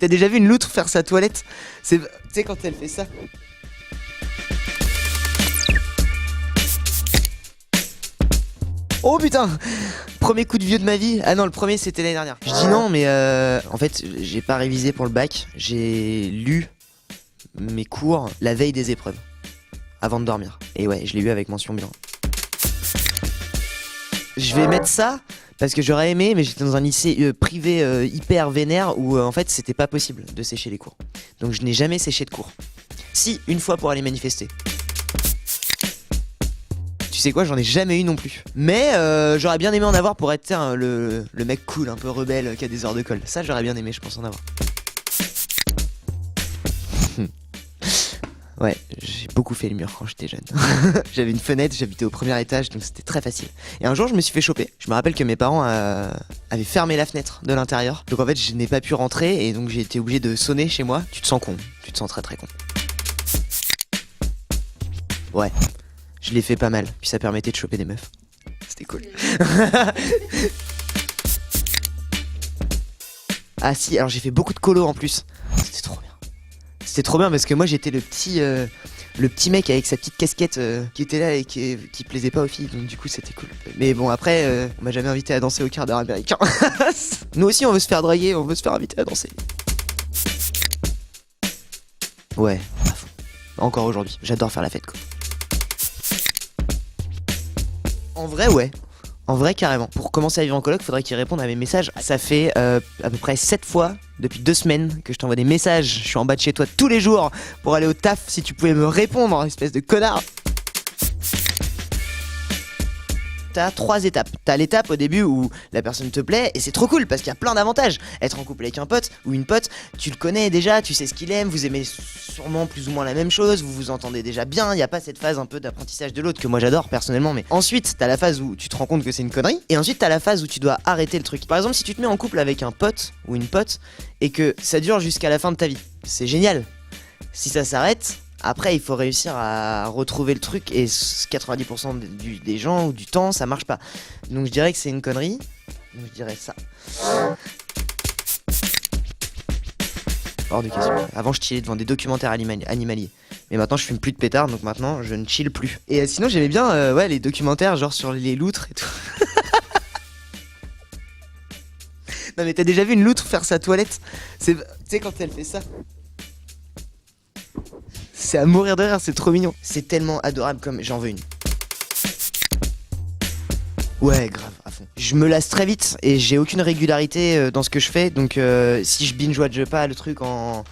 T'as déjà vu une loutre faire sa toilette? Tu sais quand elle fait ça. Oh putain! Premier coup de vieux de ma vie. Ah non, le premier c'était l'année dernière. Je dis non, mais en fait, j'ai pas révisé pour le bac. J'ai lu mes cours la veille des épreuves, avant de dormir. Et ouais, je l'ai eu avec mention bien. Je vais mettre ça parce que j'aurais aimé, mais j'étais dans un lycée privé hyper vénère où en fait c'était pas possible de sécher les cours. Donc je n'ai jamais séché de cours. Si, une fois pour aller manifester. Tu sais quoi, j'en ai jamais eu non plus. Mais j'aurais bien aimé en avoir pour être le mec cool, un peu rebelle, qui a des heures de colle. Ça j'aurais bien aimé, je pense en avoir. Ouais, j'ai beaucoup fait le mur quand j'étais jeune. J'avais une fenêtre, j'habitais au premier étage, donc c'était très facile. Et un jour, je me suis fait choper. Je me rappelle que mes parents avaient fermé la fenêtre de l'intérieur. Donc en fait, je n'ai pas pu rentrer et donc j'ai été obligé de sonner chez moi. Tu te sens con, tu te sens très très con. Ouais, je l'ai fait pas mal, puis ça permettait de choper des meufs. C'était cool. Ah si, alors j'ai fait beaucoup de colo en plus. C'était trop bien. C'était trop bien parce que moi j'étais le petit mec avec sa petite casquette qui était là et qui plaisait pas aux filles, donc du coup c'était cool. Mais bon après on m'a jamais invité à danser au quart d'heure américain. Nous aussi on veut se faire draguer, on veut se faire inviter à danser. Ouais, à fond. Encore aujourd'hui, j'adore faire la fête quoi. En vrai ouais. En vrai, carrément. Pour commencer à vivre en coloc, faudrait qu'il réponde à mes messages. Ça fait à peu près 7 fois depuis 2 semaines que je t'envoie des messages. Je suis en bas de chez toi tous les jours pour aller au taf. Si tu pouvais me répondre, espèce de connard. T'as 3 étapes. T'as l'étape au début où la personne te plaît et c'est trop cool parce qu'il y a plein d'avantages. Être en couple avec un pote ou une pote, tu le connais déjà, tu sais ce qu'il aime, vous aimez sûrement plus ou moins la même chose, vous vous entendez déjà bien, il n'y a pas cette phase un peu d'apprentissage de l'autre que moi j'adore personnellement. Mais ensuite, t'as la phase où tu te rends compte que c'est une connerie et ensuite t'as la phase où tu dois arrêter le truc. Par exemple, si tu te mets en couple avec un pote ou une pote et que ça dure jusqu'à la fin de ta vie, c'est génial. Si ça s'arrête, après il faut réussir à retrouver le truc et 90% des gens ou du temps ça marche pas. Donc je dirais que c'est une connerie. Donc je dirais ça. Hors de question. Avant je chillais devant des documentaires animaliers. Mais maintenant je fume plus de pétard donc maintenant je ne chill plus. Et sinon j'aimais bien ouais, les documentaires genre sur les loutres et tout. Non mais t'as déjà vu une loutre faire sa toilette? Tu sais quand elle fait ça. C'est à mourir de rire, c'est trop mignon. C'est tellement adorable comme j'en veux une. Ouais, grave, à fond. Je me lasse très vite et j'ai aucune régularité dans ce que je fais. Donc si je binge-watch pas le truc en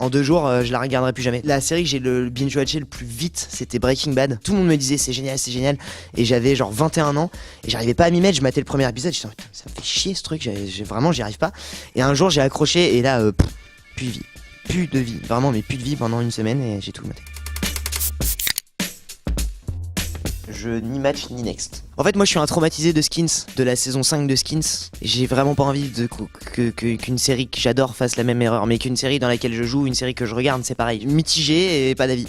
2 jours, je la regarderai plus jamais. La série que j'ai le binge-watché le plus vite, c'était Breaking Bad. Tout le monde me disait c'est génial, c'est génial. Et j'avais genre 21 ans et j'arrivais pas à m'y mettre. Je matais le premier épisode, je me disais ça me fait chier ce truc, vraiment j'y arrive pas. Et un jour j'ai accroché et là, plus de vie. Plus de vie, vraiment mais plus de vie pendant une semaine et j'ai tout maté. Je ni match ni next. En fait moi je suis un traumatisé de Skins, de la saison 5 de Skins. J'ai vraiment pas envie qu'une série que j'adore fasse la même erreur, mais qu'une série dans laquelle je joue, une série que je regarde, c'est pareil. Mitigé et pas d'avis.